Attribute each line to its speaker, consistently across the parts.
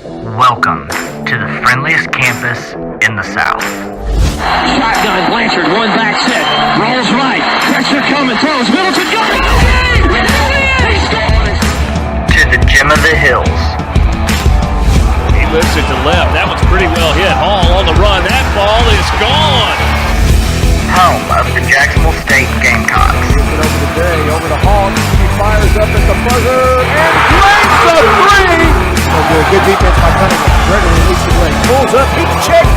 Speaker 1: Welcome to the friendliest campus in the South.
Speaker 2: Shotgun, Blanchard, one back set, rolls right, pressure coming, throws, Middleton, got it! He scores!
Speaker 1: To the gym of the hills.
Speaker 3: He lifts it to left. That one's pretty well hit. Hall on the run. That ball is gone.
Speaker 1: Home of the Jacksonville State Gamecocks.
Speaker 4: Gets it over to Day, over to Hall. He fires up at the buzzer and drains the three. Good defense by Cunningham. Gregory releases late. Pulls up, he checks.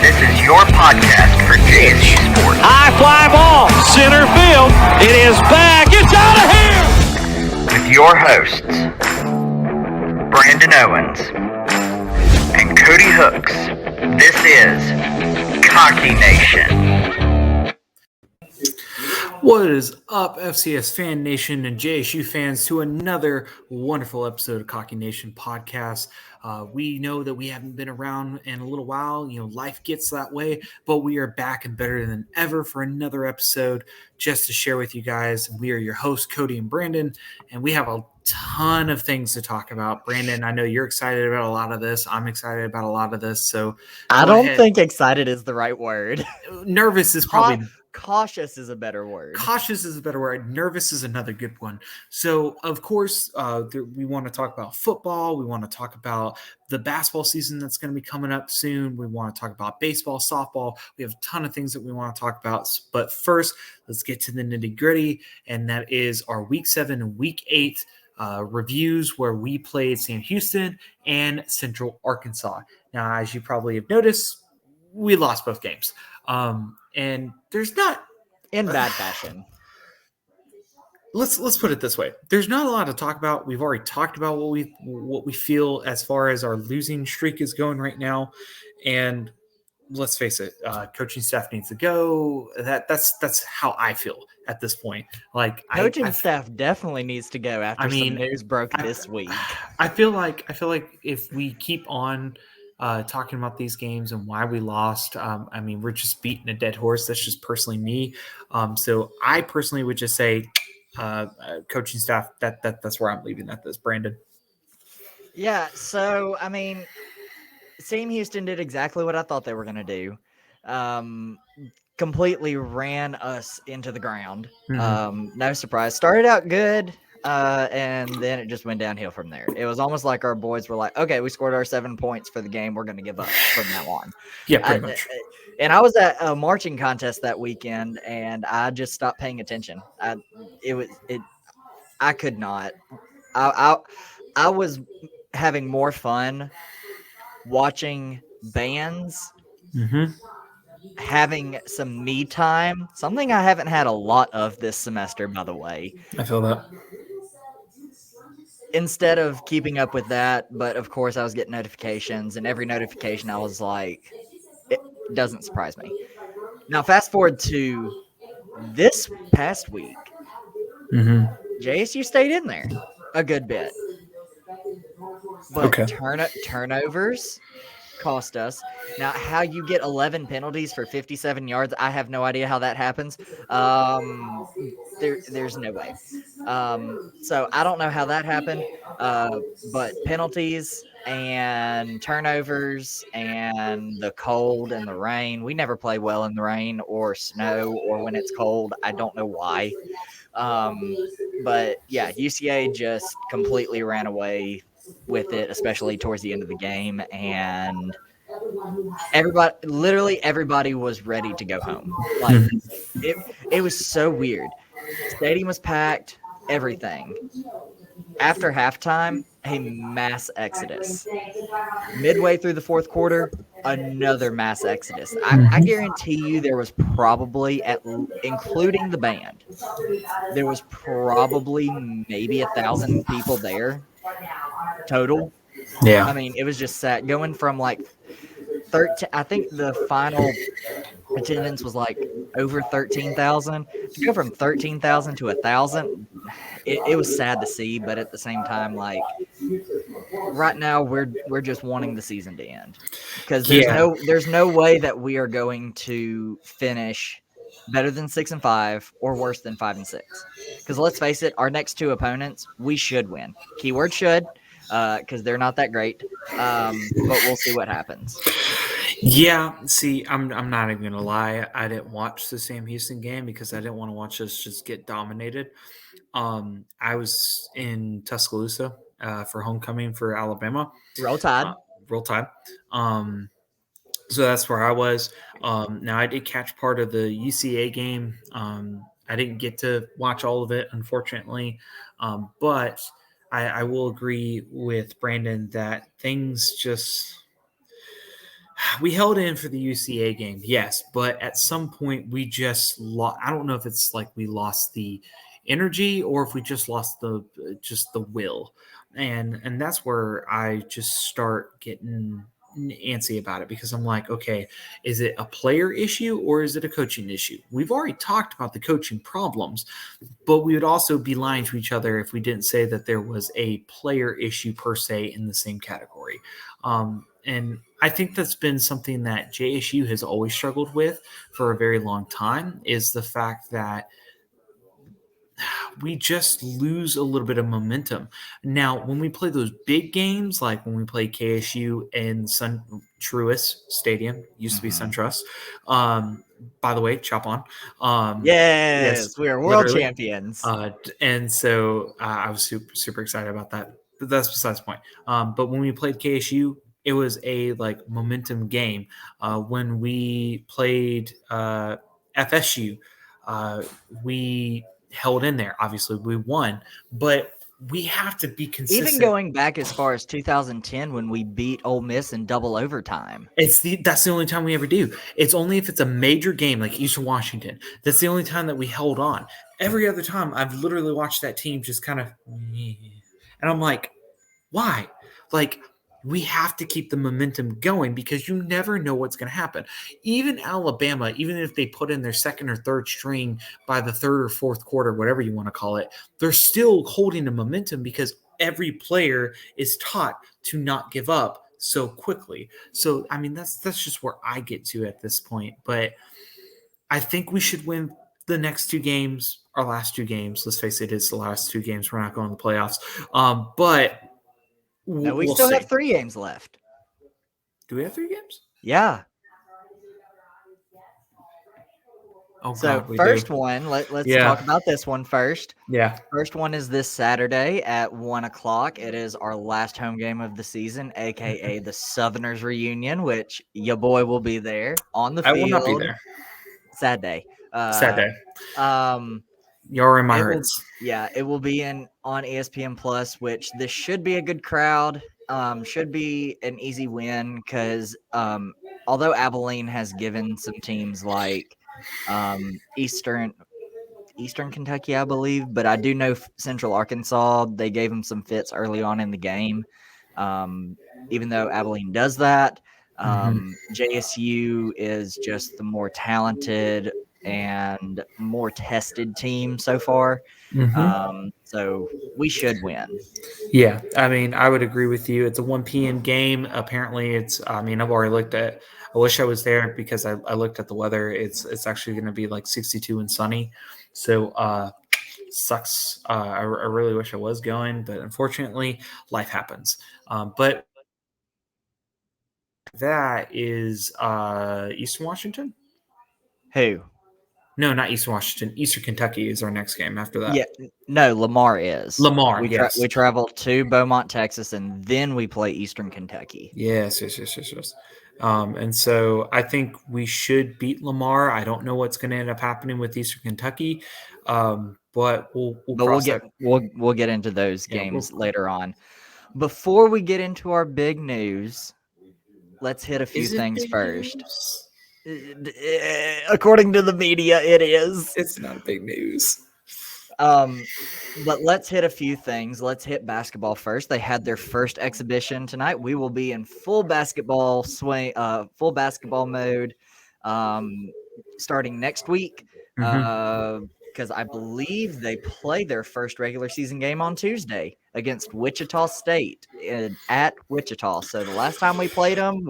Speaker 1: This is your podcast for JSU Sports.
Speaker 3: High fly ball. Center field. It is back. It's out of here.
Speaker 1: With your hosts, Brandon Owens and Cody Hooks. This is Cocky Nation.
Speaker 5: What is up, FCS Fan Nation and JSU fans, to another wonderful episode of Cocky Nation podcast. We know that we haven't been around in a little while. You know, life gets that way, but we are back and better than ever for another episode just to share with you guys. We are your hosts, Cody and Brandon, and we have a ton of things to talk about. Brandon, I know you're excited about a lot of this. I'm excited about a lot of this. So
Speaker 6: I don't think excited is the right word.
Speaker 5: Nervous is probably...
Speaker 6: Cautious is a better word.
Speaker 5: Cautious is a better word. Nervous is another good one. So, of course, we want to talk about football. We want to talk about the basketball season that's going to be coming up soon. We want to talk about baseball, softball. We have a ton of things that we want to talk about. But first, let's get to the nitty-gritty, and that is our Week 7 and Week 8 reviews where we played Sam Houston and Central Arkansas. Now, as you probably have noticed, we lost both games. And there's not
Speaker 6: in bad fashion.
Speaker 5: Let's put it this way. There's not a lot to talk about. We've already talked about what we feel as far as our losing streak is going right now. And let's face it, coaching staff needs to go. That's how I feel at this point. Like
Speaker 6: coaching staff definitely needs to go after some news broke this week.
Speaker 5: I feel like if we keep on talking about these games and why we lost. We're just beating a dead horse. That's just personally me. So I personally would just say, coaching staff, that's where I'm leaving at this. Brandon.
Speaker 6: Yeah. So, Sam Houston did exactly what I thought they were going to do. Completely ran us into the ground. Mm-hmm. No surprise. Started out good. And then it just went downhill from there. It was almost like our boys were like, okay, we scored our 7 points for the game. We're going to give up from now on.
Speaker 5: Yeah, pretty much.
Speaker 6: And I was at a marching contest that weekend, and I just stopped paying attention. I could not. I was having more fun watching bands, having some me time, something I haven't had a lot of this semester, by the way.
Speaker 5: I feel that.
Speaker 6: Instead of keeping up with that, but of course I was getting notifications, and every notification I was like, it doesn't surprise me. Now, fast forward to this past week, JSU stayed in there a good bit. But turnovers cost us. Now, how you get 11 penalties for 57 yards, I have no idea how that happens. There's no way. So I don't know how that happened, but penalties and turnovers and the cold and the rain. We never play well in the rain or snow or when it's cold. I don't know why. But yeah, UCA just completely ran away with it, especially towards the end of the game, and everybody was ready to go home. Like it was so weird. Stadium was packed, everything. After halftime, a mass exodus. Midway through the fourth quarter, another mass exodus. I guarantee you there was probably, including the band, there was probably maybe 1,000 people there total.
Speaker 5: Yeah.
Speaker 6: It was just sad. Going from like 13, I think the final attendance was like over 13,000. To go from 13,000 to 1,000, it was sad to see, but at the same time, like right now we're just wanting the season to end because there's no way that we are going to finish better than 6-5 or worse than 5-6. Because let's face it, our next two opponents we should win. Keyword should. because they're not that great. But we'll see what happens.
Speaker 5: Yeah, see, I'm not even gonna lie. I didn't watch the Sam Houston game because I didn't want to watch us just get dominated. I was in Tuscaloosa for homecoming for Alabama.
Speaker 6: Roll Tide.
Speaker 5: Roll Tide. So that's where I was. Now I did catch part of the UCA game. I didn't get to watch all of it, unfortunately, but I will agree with Brandon that things just we held in for the UCA game, yes, but at some point we just lost. I don't know if it's like we lost the energy or if we just lost the will, and that's where I just start getting antsy about it because I'm like, okay, is it a player issue or is it a coaching issue? We've already talked about the coaching problems, but we would also be lying to each other if we didn't say that there was a player issue per se in the same category. And I think that's been something that JSU has always struggled with for a very long time is the fact that we just lose a little bit of momentum. Now, when we play those big games, like when we play KSU in Truist Stadium, used to be SunTrust. By the way, chop on.
Speaker 6: Yes, we are world
Speaker 5: literally.
Speaker 6: champions.
Speaker 5: And so I was super excited about that. But that's besides the point. But when we played KSU, it was a like momentum game. When we played FSU, we held in there. Obviously, we won, but we have to be consistent.
Speaker 6: Even going back as far as 2010 when we beat Ole Miss in double overtime.
Speaker 5: That's the only time we ever do. It's only if it's a major game like Eastern Washington. That's the only time that we held on. Every other time, I've literally watched that team just kind of, and I'm like, why? Like, we have to keep the momentum going because you never know what's going to happen. Even Alabama, even if they put in their second or third string by the third or fourth quarter, whatever you want to call it, they're still holding the momentum because every player is taught to not give up so quickly. So, I mean, that's just where I get to at this point. But I think we should win the next two games, our last two games. Let's face it, it's the last two games. We're not going to the playoffs. But
Speaker 6: No, we
Speaker 5: we'll
Speaker 6: still
Speaker 5: see.
Speaker 6: have 3 games left.
Speaker 5: Do we have 3 games?
Speaker 6: Yeah.
Speaker 5: Oh,
Speaker 6: So
Speaker 5: God, we
Speaker 6: first
Speaker 5: do.
Speaker 6: one, let's
Speaker 5: Yeah.
Speaker 6: talk about this one first.
Speaker 5: Yeah.
Speaker 6: First one is this Saturday at 1:00. It is our last home game of the season, aka the Southerners reunion, which your boy will be there on the
Speaker 5: I
Speaker 6: field.
Speaker 5: will not be there.
Speaker 6: Sad day.
Speaker 5: Sad day.
Speaker 6: Um,
Speaker 5: You're in my
Speaker 6: it will,
Speaker 5: hearts.
Speaker 6: yeah, it will be on ESPN Plus, which this should be a good crowd. Should be an easy win because although Abilene has given some teams like Eastern Kentucky, I believe, but I do know Central Arkansas, they gave them some fits early on in the game. Even though Abilene does that, JSU is just the more talented and more tested team so far. So we should win.
Speaker 5: Yeah, I mean, I would agree with you. It's a 1 p.m. game. Apparently, I've already looked at. I wish I was there because I looked at the weather. It's actually going to be like 62 and sunny. So sucks. I really wish I was going, but unfortunately, life happens. But that is Eastern Washington.
Speaker 6: Who?
Speaker 5: No, not Eastern Washington. Eastern Kentucky is our next game after that.
Speaker 6: Yeah, no, Lamar is.
Speaker 5: Lamar, yes.
Speaker 6: We travel to Beaumont, Texas, and then we play Eastern Kentucky.
Speaker 5: Yes. And so I think we should beat Lamar. I don't know what's going to end up happening with Eastern Kentucky, but we'll
Speaker 6: get into those games later on. Before we get into our big news, let's hit a few things first.
Speaker 5: News?
Speaker 6: According to the media, it is.
Speaker 5: It's not big news.
Speaker 6: But let's hit a few things. Let's hit basketball first. They had their first exhibition tonight. We will be in full basketball mode starting next week. Because I believe they play their first regular season game on Tuesday against Wichita State at Wichita. So the last time we played them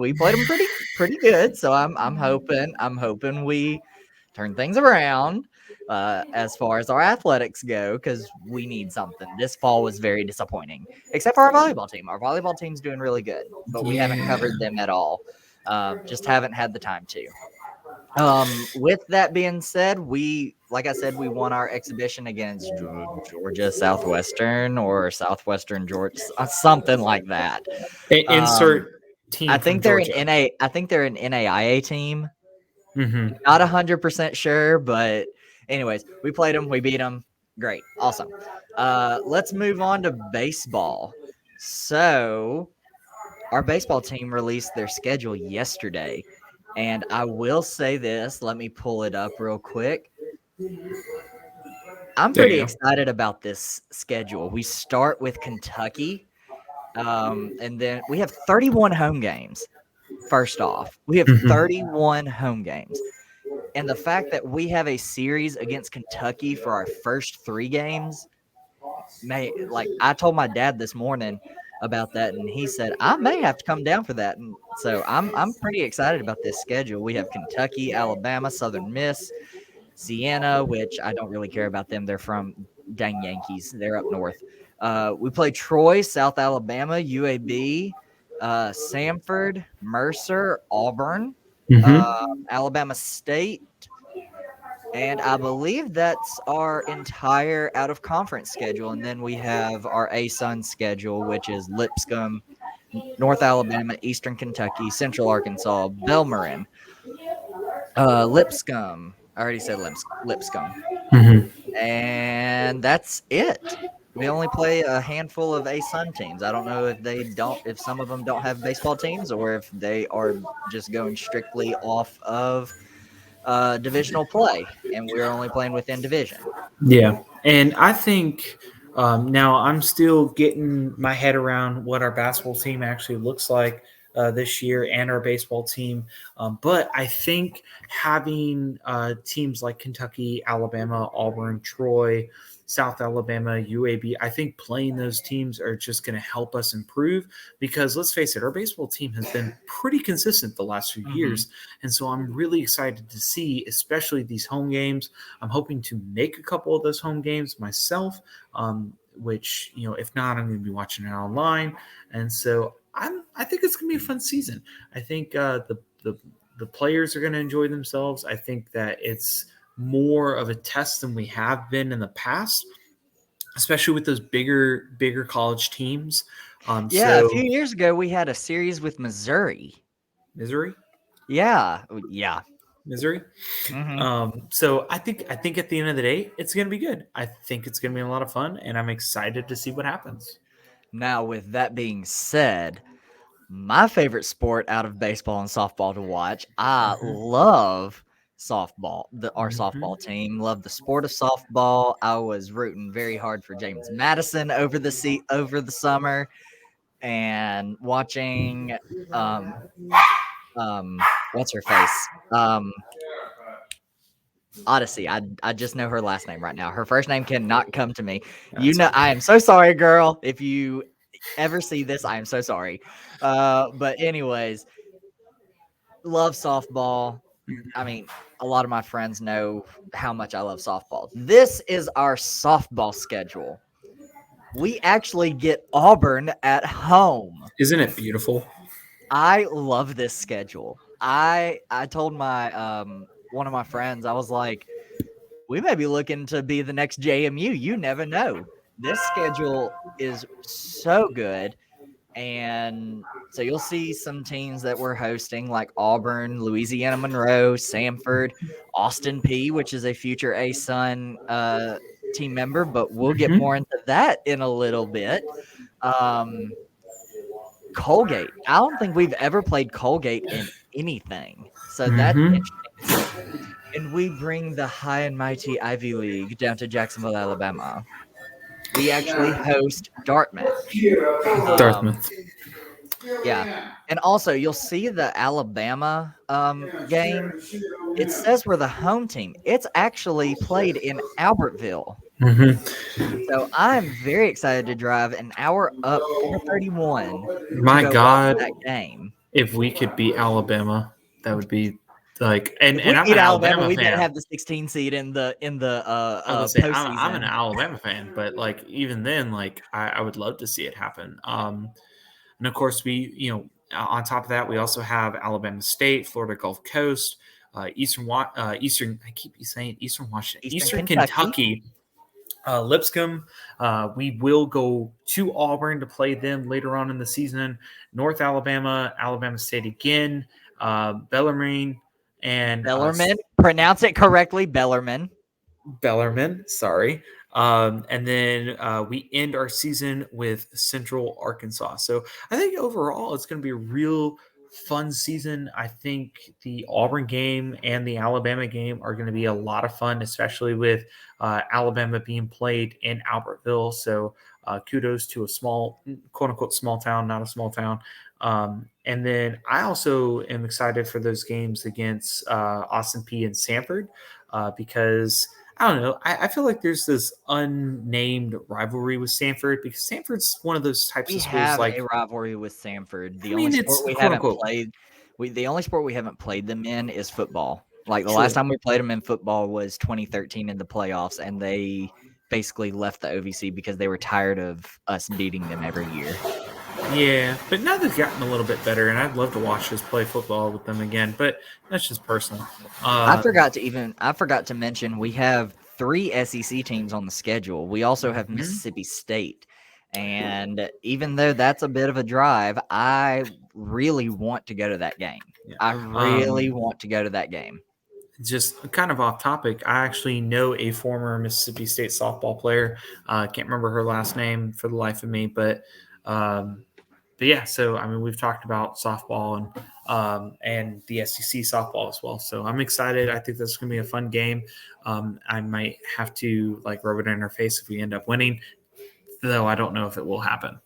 Speaker 6: pretty good. So I'm hoping we turn things around. as far as our athletics go, because we need something. This fall was very disappointing, except for our volleyball team. Our volleyball team's doing really good, but we haven't covered them at all. Just haven't had the time to. With that being said, like I said, we won our exhibition against Georgia Southwestern or Southwestern Georgia, something like that.
Speaker 5: Insert team.
Speaker 6: I think
Speaker 5: from
Speaker 6: they're
Speaker 5: Georgia.
Speaker 6: I think they're an NAIA team.
Speaker 5: Mhm.
Speaker 6: Not 100% sure, but anyways, we played them, we beat them. Great, awesome. Let's move on to baseball. So, our baseball team released their schedule yesterday, and I will say this. Let me pull it up real quick. I'm
Speaker 5: There
Speaker 6: pretty
Speaker 5: you go.
Speaker 6: excited about this schedule. We start with Kentucky, and then we have 31 home games. First off, we have
Speaker 5: Mhm.
Speaker 6: 31 home games. And the fact that we have a series against Kentucky for our first 3 games, I told my dad this morning about that, and he said I may have to come down for that. And so I'm pretty excited about this schedule. We have Kentucky, Alabama, Southern Miss, Siena, which I don't really care about them. They're from dang Yankees. They're up north. We play Troy, South Alabama, UAB, Samford, Mercer, Auburn,
Speaker 5: Mhm.
Speaker 6: Alabama State, and I believe that's our entire out of conference schedule. And then we have our ASUN schedule, which is Lipscomb, North Alabama, Eastern Kentucky, Central Arkansas, Belmarin, Lipscomb. I already said Lipscomb.
Speaker 5: Mhm.
Speaker 6: And that's it. We only play a handful of ASUN teams. I don't know if some of them don't have baseball teams or if they are just going strictly off of divisional play, and we're only playing within division.
Speaker 5: Yeah, and I think now I'm still getting my head around what our basketball team actually looks like this year and our baseball team. But I think having teams like Kentucky, Alabama, Auburn, Troy, South Alabama, UAB, I think playing those teams are just going to help us improve because let's face it, our baseball team has been pretty consistent the last few years. And so I'm really excited to see, especially these home games. I'm hoping to make a couple of those home games myself, which, if not, I'm going to be watching it online. And so I think it's going to be a fun season. I think the players are going to enjoy themselves. I think that it's more of a test than we have been in the past, especially with those bigger college teams.
Speaker 6: Yeah, a
Speaker 5: So
Speaker 6: few years ago we had a series with Missouri.
Speaker 5: Missouri.
Speaker 6: Missouri.
Speaker 5: So I think at the end of the day, it's going to be good. I think it's going to be a lot of fun, and I'm excited to see what happens.
Speaker 6: Now, with that being said, my favorite sport out of baseball and softball to watch, I love softball. Our softball team, love the sport of softball. I was rooting very hard for James Madison over the summer, and watching what's her face Odyssey. I just know her last name right now. Her first name cannot come to me. I am so sorry, girl. If you ever see this, I am so sorry. But anyways, love softball. I mean, a lot of my friends know how much I love softball. This is our softball schedule. We actually get Auburn at home.
Speaker 5: Isn't it beautiful?
Speaker 6: I love this schedule. I told my one of my friends, I was like, we may be looking to be the next JMU. You never know. This schedule is so good. And so you'll see some teams that we're hosting like Auburn, Louisiana Monroe, Samford, Austin P, which is a future ASUN team member, but we'll get more into that in a little bit. Colgate. I don't think we've ever played Colgate in anything. So that's interesting. And we bring the high and mighty Ivy League down to Jacksonville, Alabama. We actually host Dartmouth.
Speaker 5: Dartmouth.
Speaker 6: Yeah. And also, you'll see the Alabama game. It says we're the home team. It's actually played in Albertville. So I'm very excited to drive an hour up 431
Speaker 5: My
Speaker 6: to go watch
Speaker 5: God,
Speaker 6: that game.
Speaker 5: if we could beat Alabama, that would be Like, and
Speaker 6: If we
Speaker 5: I'm
Speaker 6: beat
Speaker 5: an
Speaker 6: Alabama,
Speaker 5: Alabama
Speaker 6: we better
Speaker 5: fan.
Speaker 6: have the 16 seed in the
Speaker 5: I was gonna say
Speaker 6: postseason.
Speaker 5: I'm an Alabama fan, but like even then, like I would love to see it happen. And of course, on top of that, we also have Alabama State, Florida Gulf Coast, Eastern. I keep saying Eastern Washington,
Speaker 6: Eastern
Speaker 5: Kentucky, Lipscomb. We will go to Auburn to play them later on in the season. North Alabama, Alabama State again, Bellarmine, and
Speaker 6: Bellarmine. Pronounce it correctly, Bellarmine.
Speaker 5: Bellarmine, sorry. And then we end our season with Central Arkansas. So I think overall it's going to be a real fun season. I think the Auburn game and the Alabama game are going to be a lot of fun, especially with Alabama being played in Albertville. So kudos to a small, quote unquote, small town, not a small town. And then I also am excited for those games against Austin P and Sanford because I don't know. I feel like there's this unnamed rivalry with Sanford because Sanford's one of those types
Speaker 6: We
Speaker 5: of schools.
Speaker 6: have
Speaker 5: Like,
Speaker 6: a rivalry with Sanford. The
Speaker 5: I mean,
Speaker 6: only
Speaker 5: it's
Speaker 6: sport we
Speaker 5: quote
Speaker 6: haven't
Speaker 5: unquote
Speaker 6: played, the only sport we haven't played them in is football. Like the
Speaker 5: True.
Speaker 6: last time we played them in football was 2013 in the playoffs, and they basically left the OVC because they were tired of us beating them every year.
Speaker 5: Yeah, but now they've gotten a little bit better, and I'd love to watch us play football with them again. But that's just personal.
Speaker 6: I forgot to mention we have 3 SEC teams on the schedule. We also have Mississippi State. And even though that's a bit of a drive, I really want to go to that game.
Speaker 5: Yeah.
Speaker 6: I really want to go to that game.
Speaker 5: Just kind of off topic, I actually know a former Mississippi State softball player. I can't remember her last name for the life of me, but yeah. So I mean, we've talked about softball and the SEC softball as well. So I'm excited. I think that's going to be a fun game. I might have to rub it in her face if we end up winning, though I don't know if it will happen.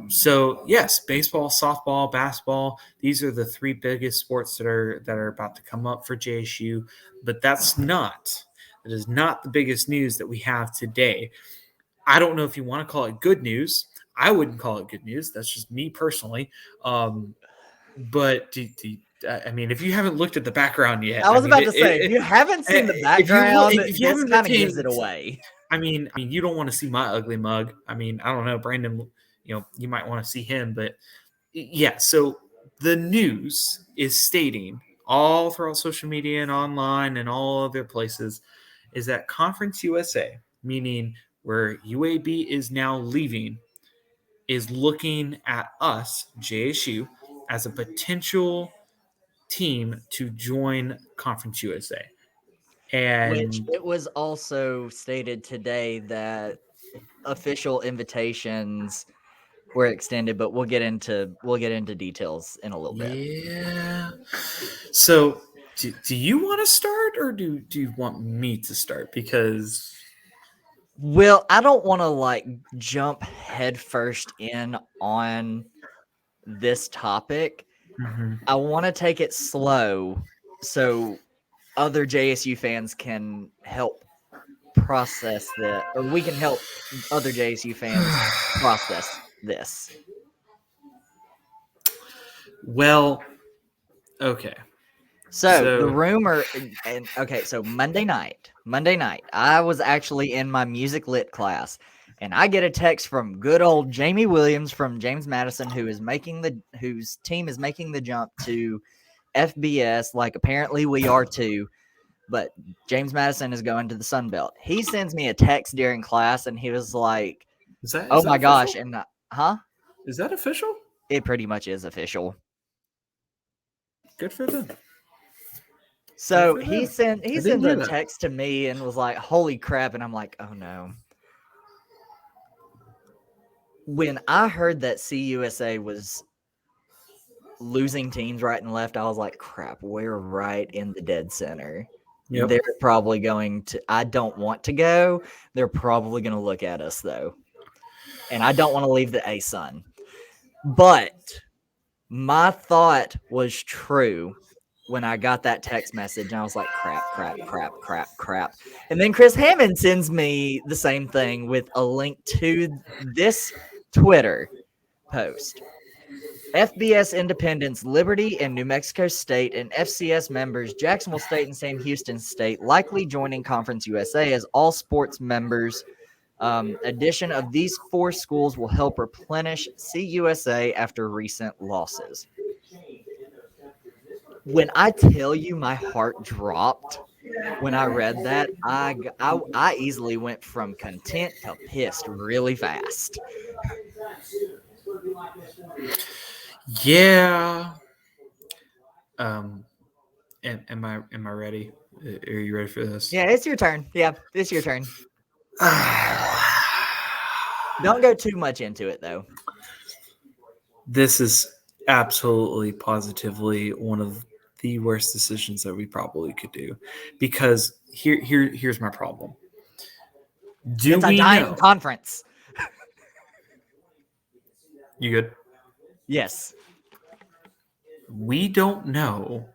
Speaker 5: So yes, baseball, softball, basketball, these are the 3 biggest sports that are about to come up for JSU, but that is not the biggest news that we have today. I don't know if you want to call it good news. I wouldn't call it good news. That's just me personally. But I mean, if you haven't looked at the background yet,
Speaker 6: I was about to say, if you haven't seen the background,
Speaker 5: if you haven't
Speaker 6: kind of gives it away.
Speaker 5: I mean, you don't want to see my ugly mug. I mean, I don't know, Brandon, you might want to see him, but yeah. So the news is stating all throughout social media and online and all other places is that Conference USA, meaning where UAB is now leaving, is looking at us, JSU, as a potential team to join Conference USA. And
Speaker 6: Which it was also stated today that official invitations were extended, but we'll get into details in a little bit.
Speaker 5: Yeah. So do you want to start or do you want me to start? Because
Speaker 6: Well, I don't want to jump headfirst in on this topic. I want to take it slow so other JSU fans can help process that, or we can help other JSU fans process this.
Speaker 5: Well, okay.
Speaker 6: So the rumor, so Monday night, I was actually in my music lit class, and I get a text from good old Jamie Williams from James Madison, whose team is making the jump to FBS. Like apparently we are too, but James Madison is going to the Sun Belt. He sends me a text during class, and he was like, "Oh my gosh!" And
Speaker 5: is that official?
Speaker 6: It pretty much is official.
Speaker 5: Good for them.
Speaker 6: So he sent a text to me and was like, "Holy crap!" And I'm like, "Oh no." When I heard that CUSA was losing teams right and left, I was like, "Crap, we're right in the dead center." Yep. They're probably going to. I don't want to go. They're probably going to look at us though, and I don't want to leave the ASUN. But my thought was true when I got that text message, and I was like, crap. And then Chris Hammond sends me the same thing with a link to this Twitter post. FBS Independence, Liberty, and New Mexico State, and FCS members Jacksonville State and Sam Houston State likely joining Conference USA as all sports members. Addition of these 4 schools will help replenish CUSA after recent losses. When I tell you my heart dropped when I read that, I easily went from content to pissed really fast.
Speaker 5: Yeah. Am I ready? Are you ready for this?
Speaker 6: Yeah, it's your turn. Yeah, it's your turn. Don't go too much into it, though.
Speaker 5: This is absolutely, positively one of the worst decisions that we probably could do, because here's my problem.
Speaker 6: It's a dying conference.
Speaker 5: You good?
Speaker 6: Yes.
Speaker 5: We don't know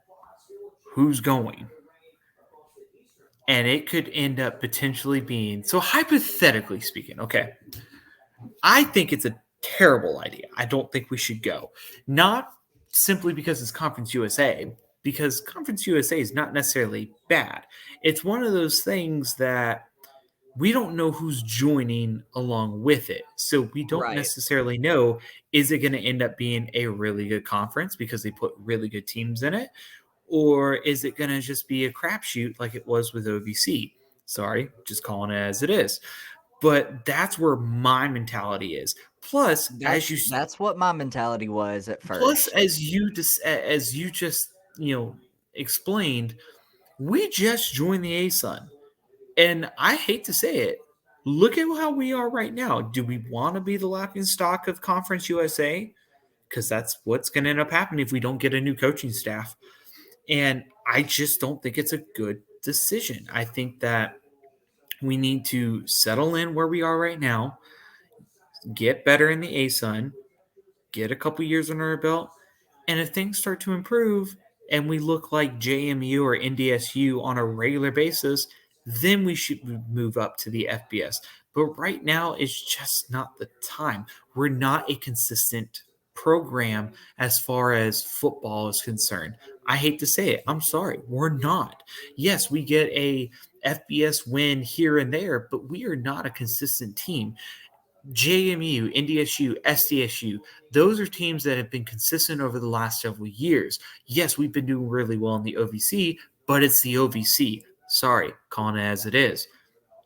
Speaker 5: who's going. And it could end up potentially being, so hypothetically speaking, okay, I think it's a terrible idea. I don't think we should go. Not simply because it's Conference USA, because Conference USA is not necessarily bad. It's one of those things that we don't know who's joining along with it. So we don't necessarily know, is it going to end up being a really good conference because they put really good teams in it? Or is it going to just be a crapshoot like it was with OVC? Sorry, just calling it as it is. But that's where my mentality is. Plus,
Speaker 6: that's what my mentality was at first.
Speaker 5: Plus, as you just explained, we just joined the ASUN, and I hate to say it. Look at how we are right now. Do we want to be the laughing stock of Conference USA? Because that's what's going to end up happening if we don't get a new coaching staff. And I just don't think it's a good decision. I think that we need to settle in where we are right now, get better in the ASUN, get a couple years under our belt, and if things start to improve and we look like JMU or NDSU on a regular basis, then we should move up to the FBS. But right now, it's just not the time. We're not a consistent program as far as football is concerned. I hate to say it. I'm sorry. We're not. Yes, we get a FBS win here and there, but we are not a consistent team. JMU, NDSU, SDSU, those are teams that have been consistent over the last several years. Yes, we've been doing really well in the OVC, but it's the OVC. Sorry, calling it as it is.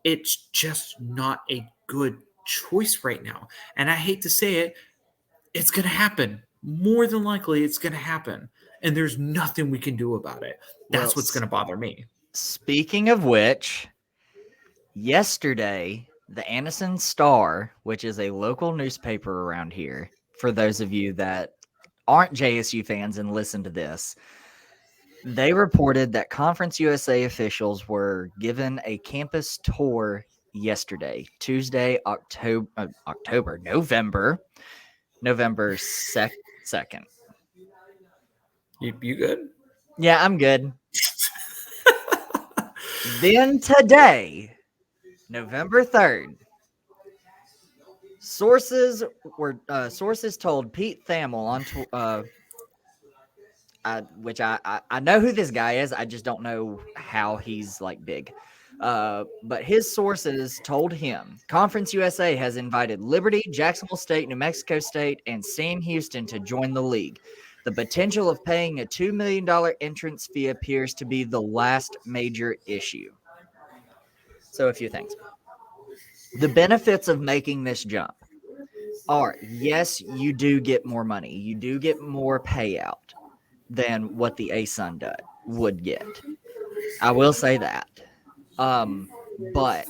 Speaker 5: It's just not a good choice right now. And I hate to say it, it's going to happen. More than likely, it's going to happen. And there's nothing we can do about it. That's what's going to bother me.
Speaker 6: Speaking of which, yesterday, the Anniston Star, which is a local newspaper around here, for those of you that aren't JSU fans and listen to this, they reported that Conference USA officials were given a campus tour yesterday, Tuesday, November 2nd.
Speaker 5: You good?
Speaker 6: Yeah, I'm good. Then today, November 3rd, sources told Pete Thamel on which I know who this guy is. I just don't know how he's like big. But his sources told him Conference USA has invited Liberty, Jacksonville State, New Mexico State, and Sam Houston to join the league. The potential of paying a $2 million entrance fee appears to be the last major issue. So a few things. The benefits of making this jump are, yes, you do get more money. You do get more payout than what the ASUN would get. I will say that. But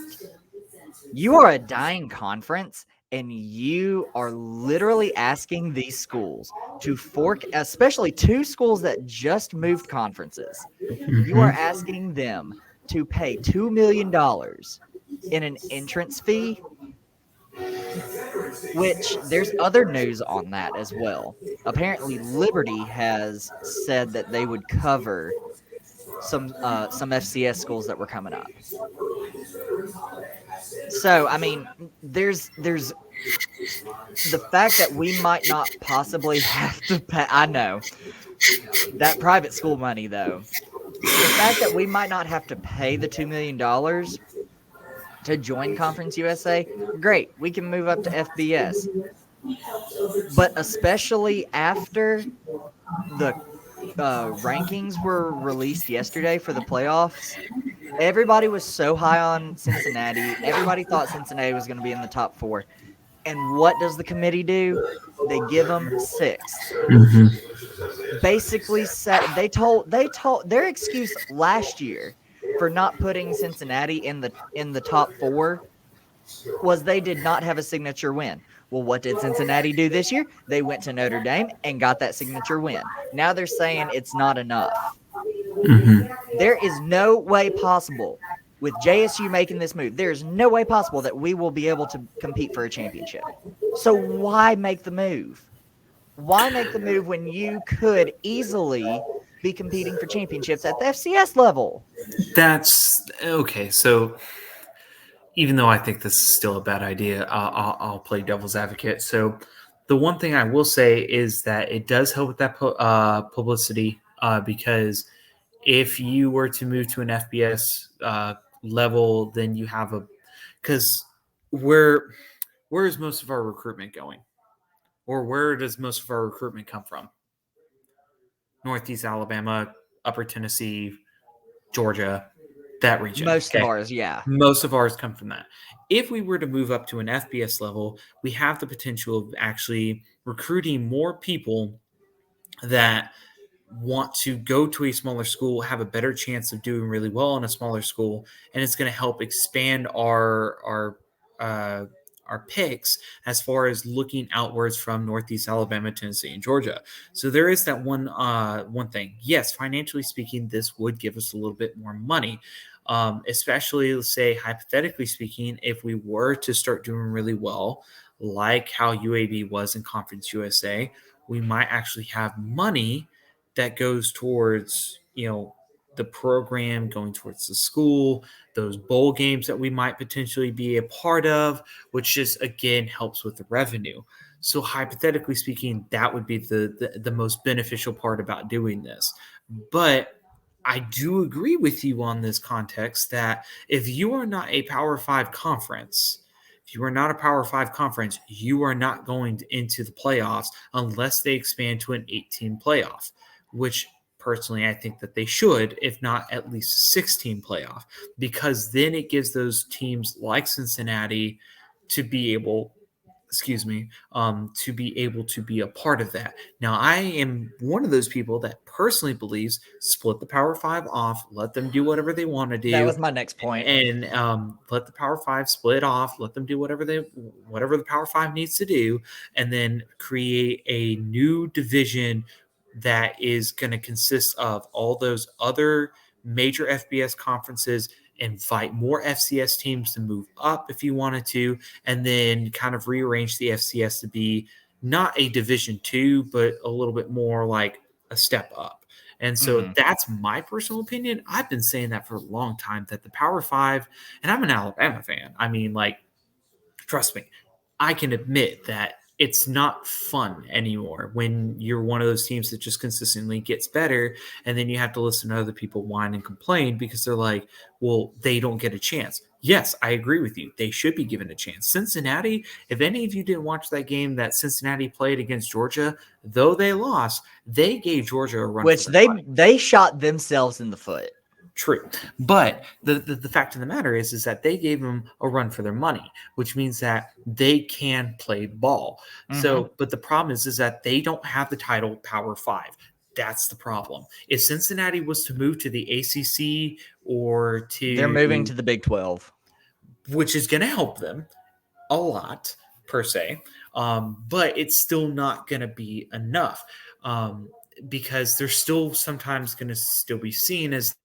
Speaker 6: you are a dying conference, and you are literally asking these schools to fork, especially 2 schools that just moved conferences. You are asking them to pay $2 million in an entrance fee, which there's other news on that as well. Apparently, Liberty has said that they would cover some FCS schools that were coming up. So, I mean, there's the fact that we might not possibly have to pay, I know, that private school money, though, the fact that we might not have to pay the $2 million to join Conference USA, great, we can move up to FBS. But especially after the rankings were released yesterday for the playoffs, everybody was so high on Cincinnati. Everybody thought Cincinnati was going to be in the top 4. And what does the committee do? They give them 6th. Basically, they told their excuse last year for not putting Cincinnati in the top 4 was they did not have a signature win. Well, what did Cincinnati do this year? They went to Notre Dame and got that signature win. Now they're saying it's not enough. There is no way possible with JSU making this move. There is no way possible that we will be able to compete for a championship. So why make the move? Why make the move when you could easily be competing for championships at the FCS level?
Speaker 5: That's okay. So even though I think this is still a bad idea, I'll play devil's advocate. So the one thing I will say is that it does help with that publicity because if you were to move to an FBS level, then you have because where is most of our recruitment going? Or where does most of our recruitment come from? Northeast Alabama, Upper Tennessee, Georgia, that region.
Speaker 6: Most of ours, yeah.
Speaker 5: Most of ours come from that. If we were to move up to an FBS level, we have the potential of actually recruiting more people that want to go to a smaller school, have a better chance of doing really well in a smaller school, and it's going to help expand our picks as far as looking outwards from Northeast Alabama, Tennessee, and Georgia. So there is that one thing. Yes, financially speaking, this would give us a little bit more money, especially, let's say, hypothetically speaking, if we were to start doing really well, like how UAB was in Conference USA, we might actually have money that goes towards, the program, going towards the school, those bowl games that we might potentially be a part of, which just, again, helps with the revenue. So hypothetically speaking, that would be the most beneficial part about doing this. But I do agree with you on this context that if you are not a Power 5 conference, you are not a Power 5 conference, you are not going into the playoffs unless they expand to an 8-team playoff, which personally I think that they should, if not at least a 6-team playoff, because then it gives those teams like Cincinnati to be able to be a part of that. Now, I am one of those people that personally believes split the Power 5 off, let them do whatever they want to do.
Speaker 6: That was my next point.
Speaker 5: And let the Power 5 split off, let them do whatever the Power 5 needs to do, and then create a new division that is going to consist of all those other major FBS conferences, invite more FCS teams to move up if you wanted to, and then kind of rearrange the FCS to be not a Division II, but a little bit more like a step up. And so that's my personal opinion. I've been saying that for a long time, that the Power 5, and I'm an Alabama fan. I mean, trust me, I can admit that it's not fun anymore when you're one of those teams that just consistently gets better, and then you have to listen to other people whine and complain because they're like, well, they don't get a chance. Yes, I agree with you. They should be given a chance. Cincinnati, if any of you didn't watch that game that Cincinnati played against Georgia, though they lost, they gave Georgia a run.
Speaker 6: Which they shot themselves in the foot.
Speaker 5: True. But the fact of the matter is that they gave them a run for their money, which means that they can play ball. So, but the problem is that they don't have the title Power 5. That's the problem. If Cincinnati was to move to the ACC or
Speaker 6: they're moving to the Big 12,
Speaker 5: which is going to help them a lot per se. But it's still not going to be enough because they're still sometimes going to still be seen as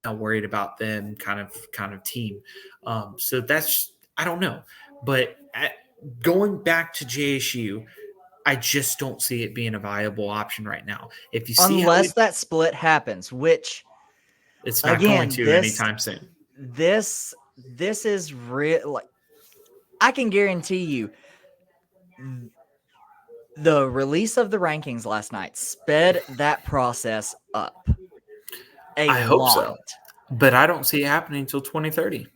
Speaker 5: not worried about them kind of team. So that's, I don't know, but going back to JSU, I just don't see it being a viable option right now. If you see
Speaker 6: unless that split happens, which
Speaker 5: it's not going to anytime soon.
Speaker 6: This is real. I can guarantee you the release of the rankings last night sped that process up a
Speaker 5: I hope
Speaker 6: lot.
Speaker 5: so, but I don't see it happening until 2030.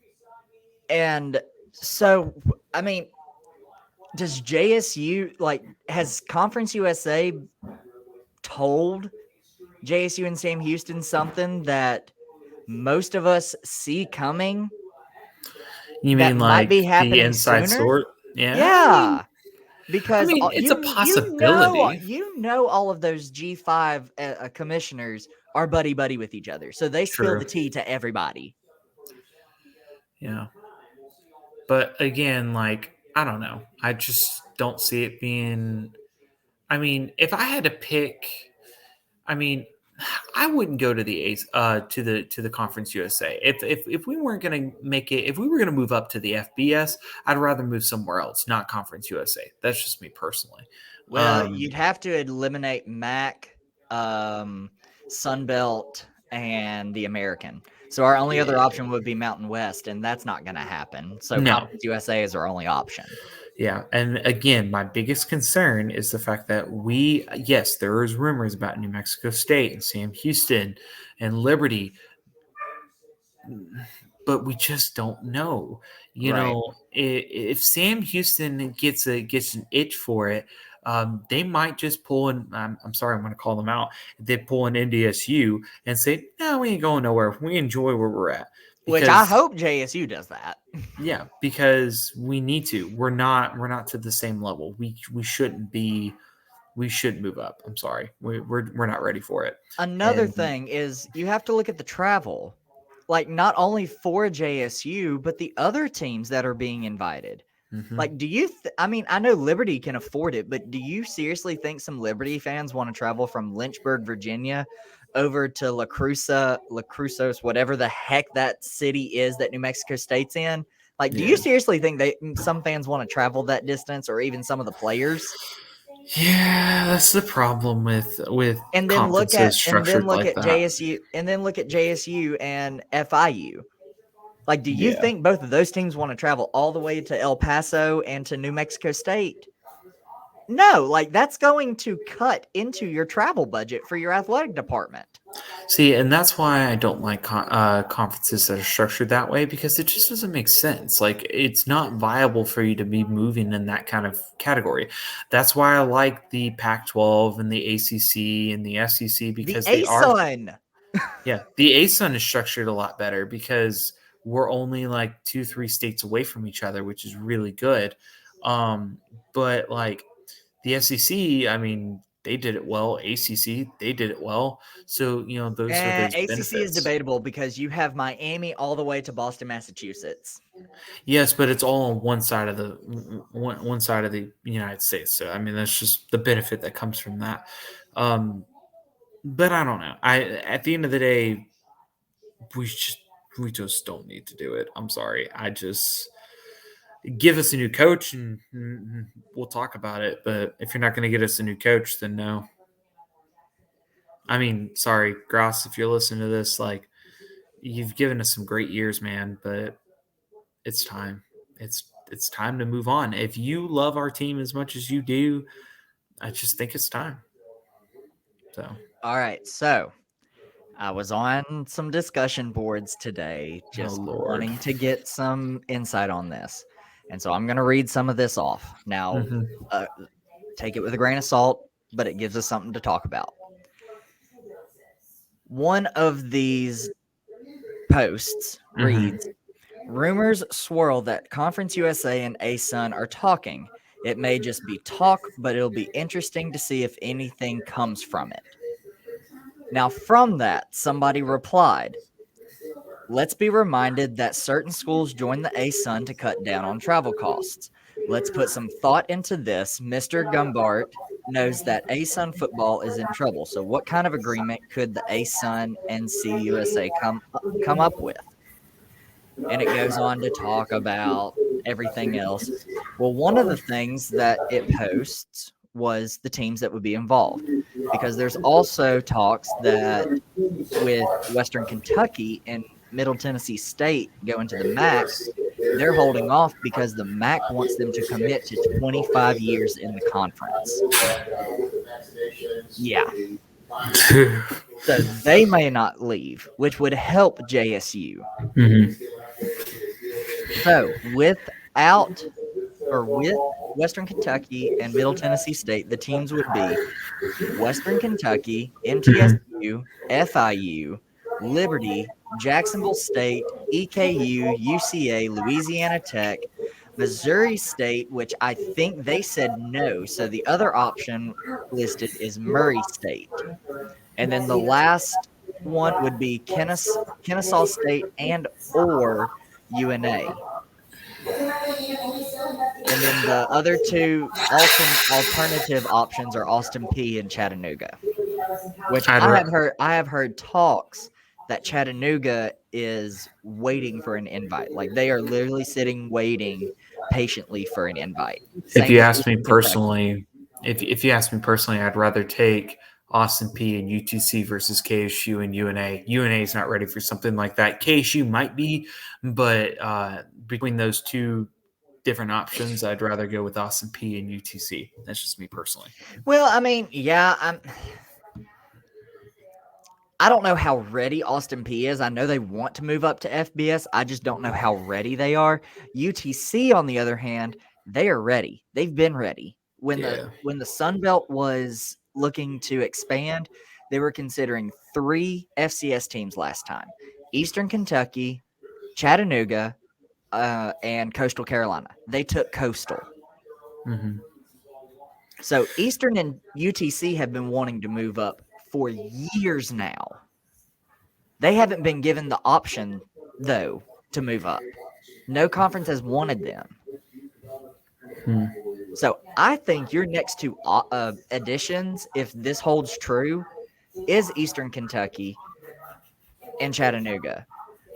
Speaker 6: And so, I mean, does JSU, like, has Conference USA told JSU and Sam Houston something that most of us see coming
Speaker 5: You
Speaker 6: that
Speaker 5: mean
Speaker 6: might be
Speaker 5: like the
Speaker 6: happening
Speaker 5: inside
Speaker 6: sooner?
Speaker 5: sort? Yeah,
Speaker 6: Yeah. Because
Speaker 5: it's a possibility.
Speaker 6: you know all of those G5 commissioners are buddy with each other. So they spill
Speaker 5: True.
Speaker 6: the tea to everybody.
Speaker 5: Yeah. But again, like, I don't know. I just don't see it being. I mean, if I had to pick, I mean, I wouldn't go to the Ace, to the Conference USA. If we weren't going to make it, if we were going to move up to the FBS, I'd rather move somewhere else, not Conference USA. That's just me personally.
Speaker 6: Well, you'd have to eliminate MAC, Sunbelt, and the American. So our only other option would be Mountain West, and that's not going to happen. So
Speaker 5: No.
Speaker 6: Conference USA is our only option.
Speaker 5: Yeah, and again, my biggest concern is the fact that yes, there is rumors about New Mexico State and Sam Houston and Liberty, but we just don't know. You
Speaker 6: Right.
Speaker 5: know, if Sam Houston gets an itch for it, they might just pull in. I'm sorry, I'm going to call them out. They pull an NDSU and say, "No, we ain't going nowhere. We enjoy where we're at."
Speaker 6: Which I hope JSU does that.
Speaker 5: Yeah, because we need to. We're not to the same level. We shouldn't be. We should move up. I'm sorry. We're not ready for it.
Speaker 6: Another thing is you have to look at the travel. Like, not only for JSU, but the other teams that are being invited.
Speaker 5: Mhm.
Speaker 6: Like, do you I mean, I know Liberty can afford it, but do you seriously think some Liberty fans want to travel from Lynchburg, Virginia, over to La Cruces, whatever the heck that city is that New Mexico State's in? Like, do you seriously think some fans want to travel that distance, or even some of the players?
Speaker 5: Yeah, that's the problem with
Speaker 6: And then
Speaker 5: conferences structured
Speaker 6: look
Speaker 5: like
Speaker 6: at
Speaker 5: that.
Speaker 6: JSU, and then look at JSU and FIU. Like, do you
Speaker 5: Yeah.
Speaker 6: think both of those teams want to travel all the way to El Paso and to New Mexico State? No, like, that's going to cut into your travel budget for your athletic department.
Speaker 5: See, and that's why I don't like conferences that are structured that way, because it just doesn't make sense. Like, it's not viable for you to be moving in that kind of category. That's why I like the Pac-12 and the ACC and the SEC, because
Speaker 6: The
Speaker 5: they are.
Speaker 6: ASUN.
Speaker 5: Yeah, the ASUN is structured a lot better because we're only like 2-3 states away from each other, which is really good. But like the SEC, I mean, they did it well. ACC, they did it well. So, you know, those are those
Speaker 6: ACC
Speaker 5: benefits.
Speaker 6: is debatable because you have Miami all the way to Boston, Massachusetts.
Speaker 5: Yes, but it's all on one side of the United States. So, I mean, that's just the benefit that comes from that. But I don't know. At the end of the day, we just don't need to do it. I'm sorry. I just give us a new coach and we'll talk about it. But if you're not going to get us a new coach, then no. I mean, sorry, Gross, if you're listening to this, like, you've given us some great years, man, but it's time. It's time to move on. If you love our team as much as you do, I just think it's time. So,
Speaker 6: all right, so I was on some discussion boards today, just wanting to get some insight on this. And so I'm going to read some of this off. Now, take it with a grain of salt, but it gives us something to talk about. One of these posts reads, rumors swirl that Conference USA and ASUN are talking. It may just be talk, but it'll be interesting to see if anything comes from it. Now, from that, somebody replied, let's be reminded that certain schools joined the ASUN to cut down on travel costs. Let's put some thought into this. Mr. Gumbart knows that ASUN football is in trouble. So what kind of agreement could the ASUN and CUSA come up with? And it goes on to talk about everything else. Well, one of the things that it posts was the teams that would be involved, because there's also talks that with Western Kentucky and Middle Tennessee State going to the MAC, They're holding off because the MAC wants them to commit to 25 years in the conference. Yeah. So they may not leave, which would help JSU. So with Western Kentucky and Middle Tennessee State, the teams would be Western Kentucky, MTSU, FIU, Liberty, Jacksonville State, EKU, UCA, Louisiana Tech, Missouri State, which I think they said no. So the other option listed is Murray State. And then the last one would be Kennesaw State and or UNA. And then the other two alternative options are Austin Peay and Chattanooga, which I have heard talks that Chattanooga is waiting for an invite. Like they are literally sitting waiting patiently for an invite.
Speaker 5: If you ask me personally, if you ask me personally, I'd rather take Austin Peay and UTC versus KSU and UNA. UNA is not ready for something like that. KSU might be, but between those two different options, I'd rather go with Austin Peay and UTC. That's just me personally.
Speaker 6: Well, I mean, yeah, I don't know how ready Austin Peay is. I know they want to move up to FBS. I just don't know how ready they are. UTC, on the other hand, they are ready. They've been ready. When the Sun Belt was looking to expand, they were considering 3 FCS teams last time: Eastern Kentucky, Chattanooga, and Coastal Carolina. They took Coastal.
Speaker 5: Mm-hmm.
Speaker 6: So Eastern and UTC have been wanting to move up for years now. They haven't been given the option, though, to move up. No conference has wanted them. So I think your next two additions, if this holds true, is Eastern Kentucky and Chattanooga,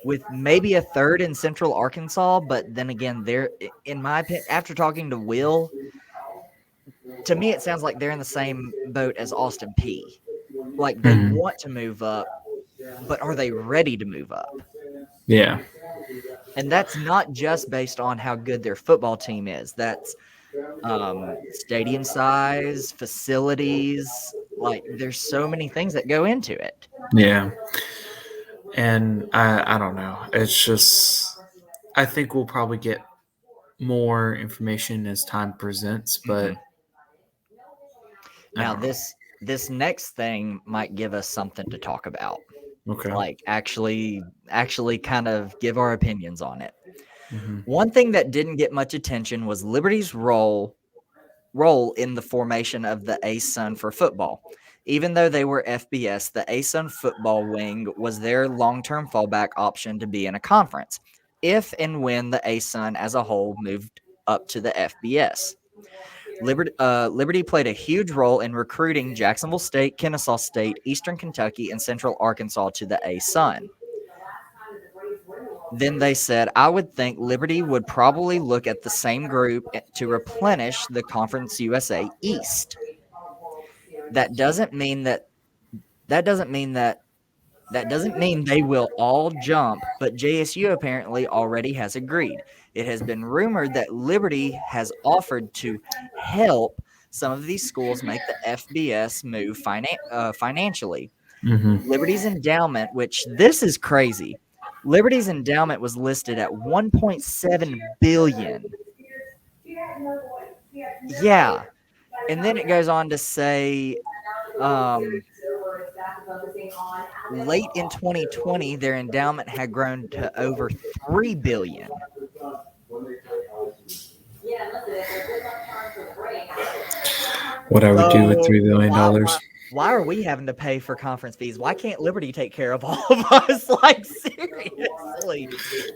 Speaker 6: with maybe a third in Central Arkansas. But then again, they're, in my opinion, after talking to Will, to me it sounds like they're in the same boat as Austin Peay. Like they want to move up, but are they ready to move up?
Speaker 5: Yeah.
Speaker 6: And that's not just based on how good their football team is. That's stadium size, facilities. Like there's so many things that go into it.
Speaker 5: Yeah. And I don't know. It's just, I think we'll probably get more information as time presents, but
Speaker 6: now this next thing might give us something to talk about.
Speaker 5: Okay.
Speaker 6: Like actually kind of give our opinions on it. One thing that didn't get much attention was Liberty's role in the formation of the ASUN for football. Even though they were FBS, the ASUN football wing was their long-term fallback option to be in a conference, if and when the ASUN as a whole moved up to the FBS. Liberty played a huge role in recruiting Jacksonville State, Kennesaw State, Eastern Kentucky, and Central Arkansas to the ASUN. Then they said, I would think Liberty would probably look at the same group to replenish the Conference USA East. That doesn't mean they will all jump, but JSU apparently already has agreed. It has been rumored that Liberty has offered to help some of these schools make the FBS move financially. Liberty's endowment, which this is crazy. Liberty's endowment was listed at $1.7 billion. Yeah. And then it goes on to say late in 2020, their endowment had grown to over $3 billion.
Speaker 5: What I would do with $3 billion.
Speaker 6: Why are we having to pay for conference fees? Why can't Liberty take care of all of us? Like, seriously.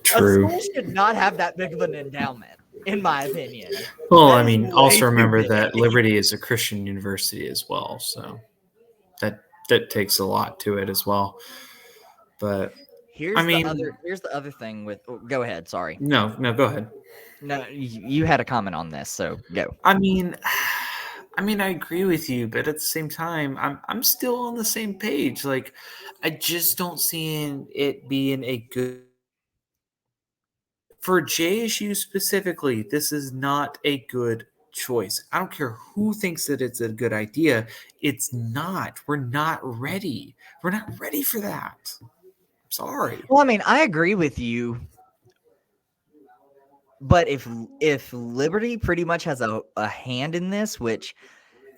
Speaker 5: True.
Speaker 6: A school should not have that big of an endowment, in my opinion.
Speaker 5: Well, I mean, also remember that Liberty is a Christian university as well, so that takes a lot to it as well. But
Speaker 6: here's the other thing with. Oh, go ahead. Sorry.
Speaker 5: No, go ahead.
Speaker 6: No, you had a comment on this, so go.
Speaker 5: I mean, I agree with you, but at the same time, I'm still on the same page. Like, I just don't see it being a good For JSU specifically, this is not a good choice. I don't care who thinks that it's a good idea. It's not. We're not ready. We're not ready for that. Sorry.
Speaker 6: Well, I mean, I agree with you. But if Liberty pretty much has a hand in this, which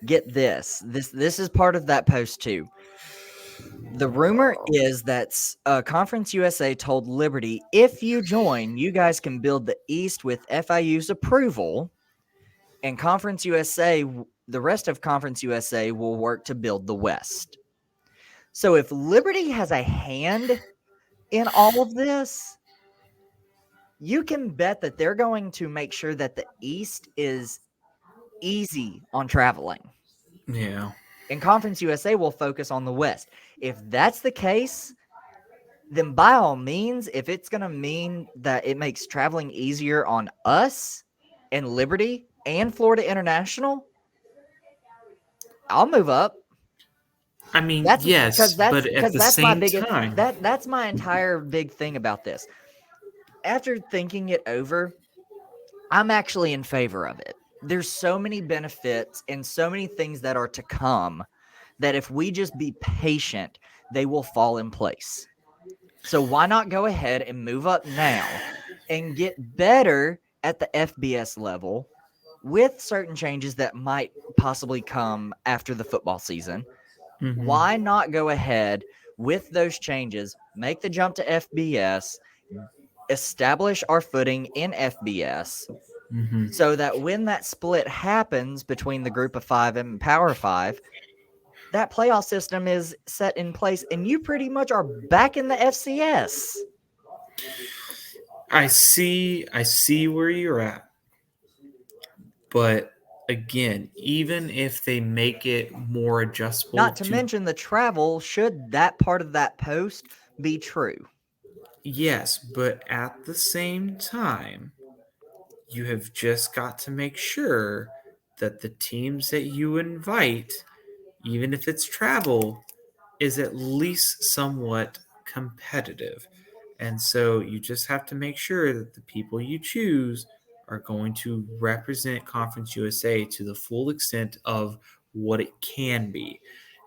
Speaker 6: get this is part of that post too. The rumor is that Conference USA told Liberty, if you join, you guys can build the East with FIU's approval, and Conference USA, the rest of Conference USA will work to build the West. So if Liberty has a hand in all of this, you can bet that they're going to make sure that the East is easy on traveling.
Speaker 5: Yeah.
Speaker 6: And Conference USA will focus on the West. If that's the case, then by all means, if it's going to mean that it makes traveling easier on us and Liberty and Florida International, I'll move up.
Speaker 5: I mean,
Speaker 6: That's
Speaker 5: yes, but at the same time,
Speaker 6: that's my entire big thing about this. After thinking it over, I'm actually in favor of it. There's so many benefits and so many things that are to come that if we just be patient, they will fall in place. So why not go ahead and move up now and get better at the FBS level with certain changes that might possibly come after the football season?
Speaker 5: Mhm.
Speaker 6: Why not go ahead with those changes, make the jump to FBS, establish our footing in FBS,
Speaker 5: Mhm.
Speaker 6: so that when that split happens between the group of 5 and Power 5, that playoff system is set in place and you pretty much are back in the FCS.
Speaker 5: I see where you're at. But again, even if they make it more adjustable,
Speaker 6: Not to mention the travel, should that part of that post be true.
Speaker 5: yes, but at the same time, you have just got to make sure that the teams that you invite, even if it's travel, is at least somewhat competitive. And so you just have to make sure that the people you choose are going to represent Conference USA to the full extent of what it can be.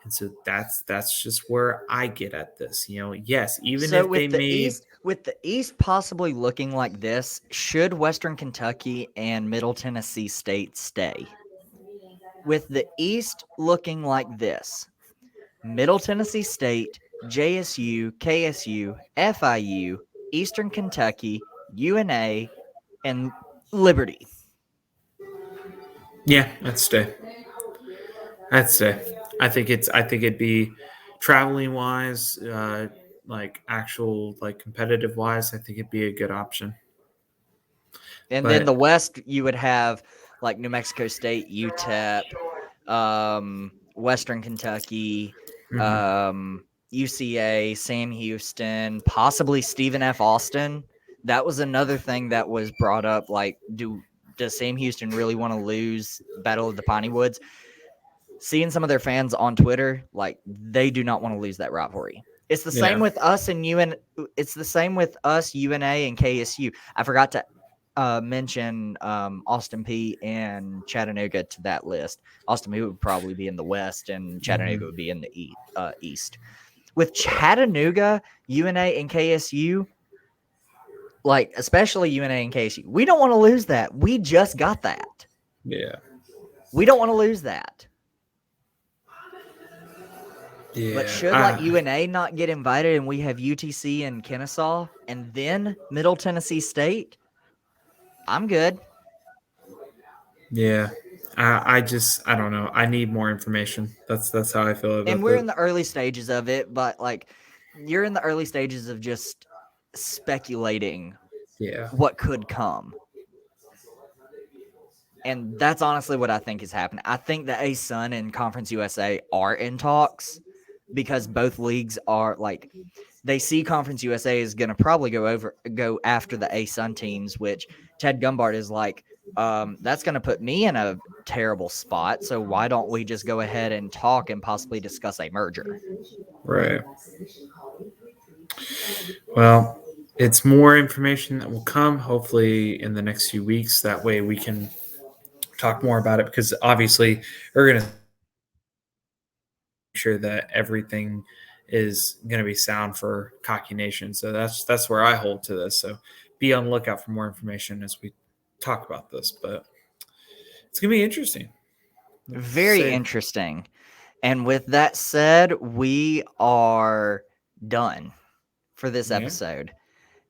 Speaker 5: And so that's just where I get at this. Yes, even
Speaker 6: So
Speaker 5: if they made
Speaker 6: with the East possibly looking like this, should Western Kentucky and Middle Tennessee State stay? With the East looking like this, Middle Tennessee State, JSU, KSU, FIU, Eastern Kentucky, UNA, and Liberty.
Speaker 5: yeah, I'd stay. I'd stay. I think it'd be traveling wise, like actual like competitive wise, I think it'd be a good option.
Speaker 6: And then
Speaker 5: But
Speaker 6: the West, you would have like New Mexico State, UTEP, Western Kentucky, UCA, Sam Houston, possibly Stephen F. Austin. That was another thing that was brought up. Like, does Sam Houston really want to lose Battle of the Piney Woods? Seeing some of their fans on Twitter, like they do not want to lose that rivalry. It's the same with us and It's the same with us, UNA and KSU. I forgot to mention Austin Peay and Chattanooga to that list. Austin Peay would probably be in the West, and Chattanooga would be in the East. With Chattanooga, UNA, and KSU, like especially UNA and KSU, we don't want to lose that. We just got that.
Speaker 5: yeah.
Speaker 6: We don't want to lose that.
Speaker 5: Yeah.
Speaker 6: But should like UNA not get invited and we have UTC and Kennesaw and then Middle Tennessee State, I'm good.
Speaker 5: Yeah. I don't know. I need more information. That's how I feel about it.
Speaker 6: And we're in the early stages of it, but like you're in the early stages of just speculating what could come. And that's honestly what I think is happening. I think the ASUN and Conference USA are in talks because both leagues are like they see Conference USA is going to probably go after the ASUN teams, which Ted Gumbart is like, that's going to put me in a terrible spot. So why don't we just go ahead and talk and possibly discuss a merger?
Speaker 5: Right. Well, it's more information that will come hopefully in the next few weeks. That way we can talk more about it because obviously we're going to sure that everything is going to be sound for Cocky Nation. So that's where I hold to this. So be on the lookout for more information as we talk about this. But it's going to be interesting.
Speaker 6: Very interesting. And with that said, we are done for this episode.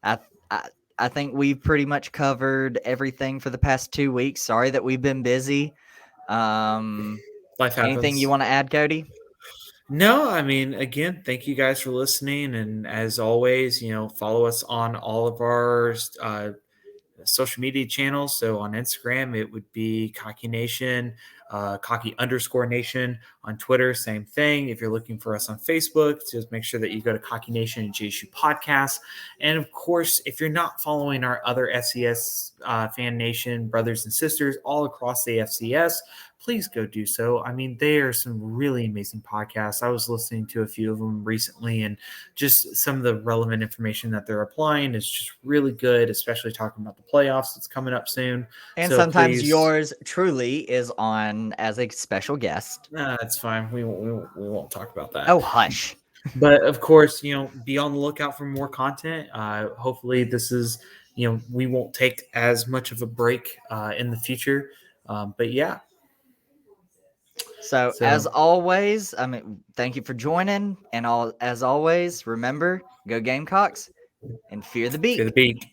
Speaker 6: I, I I think we've pretty much covered everything for the past 2 weeks. Sorry that we've been busy.
Speaker 5: Life happens.
Speaker 6: Anything you want to add, Cody?
Speaker 5: No, I mean, again, thank you guys for listening. And as always, follow us on all of our social media channels. So on Instagram, it would be Cocky Nation, Cocky_Nation. On Twitter, same thing. If you're looking for us on Facebook, just make sure that you go to Cocky Nation and JSU Podcast. And of course, if you're not following our other FCS Fan Nation brothers and sisters all across the FCS, please go do so. I mean, they are some really amazing podcasts. I was listening to a few of them recently, and just some of the relevant information that they're applying is just really good, especially talking about the playoffs that's coming up soon.
Speaker 6: And
Speaker 5: So
Speaker 6: sometimes
Speaker 5: please,
Speaker 6: yours truly is on as a special guest.
Speaker 5: that's fine. We won't talk about that.
Speaker 6: Oh, hush.
Speaker 5: But of course, be on the lookout for more content. Hopefully this is, we won't take as much of a break in the future. But yeah.
Speaker 6: So as always, thank you for joining. And as always, remember, go Gamecocks and fear the beak.
Speaker 5: Fear the beak.